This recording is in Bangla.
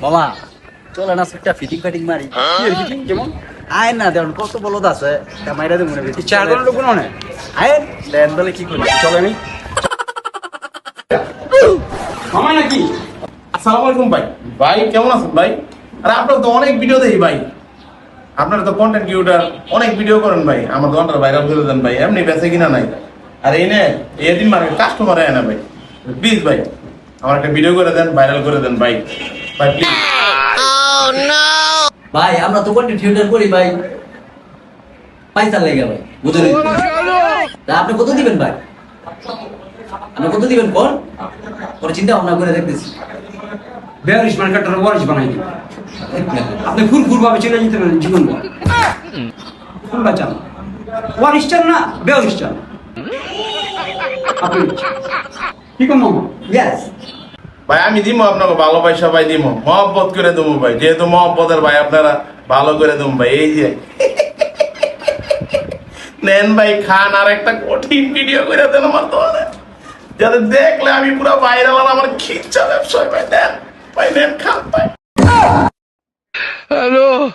মামা চলে না একটা ফিটিং ফাটিং মারি ফিটিং কেমন আয় না দেখুন কত বলদ আছে তা মাইরা দেবো মনে বেশি চার ঘন্টা লোক না আয় দেন বলে কি করবি চলে নি মামা নাকি আসসালামু আলাইকুম ভাই ভাই কেমন আছেন ভাই আরে আপনার তো অনেক ভিডিও দেখি ভাই আপনারা তো কন্টেন্ট ক্রিয়েটর অনেক ভিডিও করেন ভাই আমার দোকানটা ভাইরাল করে দেন ভাই এমনি বেঁচে কিনা নাই আর এই নে এদিন মার্কেট কাস্টমার আয় না ভাই প্লিজ ভাই আমার একটা ভিডিও করে দেন ভাইরাল করে দেন ভাই ভাই প্লিজ ভাই আমরা তো কন্টেন্ট ক্রিয়েটর করি ভাই পয়সা লেগে ভাই বুঝলেন তা আপনি কত দিবেন ভাই আপনি কত দিবেন কোন পরে চিন্তা ভাবনা করে দেখতেছি বেয়ারিশ মার্কেটের ওয়ারিশ বানাই দিন আপনি ফুরফুর ভাবে চলে যেতে পারেন জীবন কোনটা চান ওয়ারিশ চান না বেয়ারিশ চান আপনি কি কোন মামা ইয়েস ভাই আমি দিব আপনাকে ভালোবাসা ভাই দিব মহব্বত করে দেবো ভাই যেহেতু মহব্বতের ভাই আপনারা ভালো করে দেবো ভাই এই যে নেন ভাই খান আর একটা কঠিন ভিডিও করে দেন আমার তো যাতে দেখলে আমি পুরো ভাইরাল আর আমার খিচ্ছা ব্যবসায় ভাই দেন ভাই নেন খান ভাই Hello.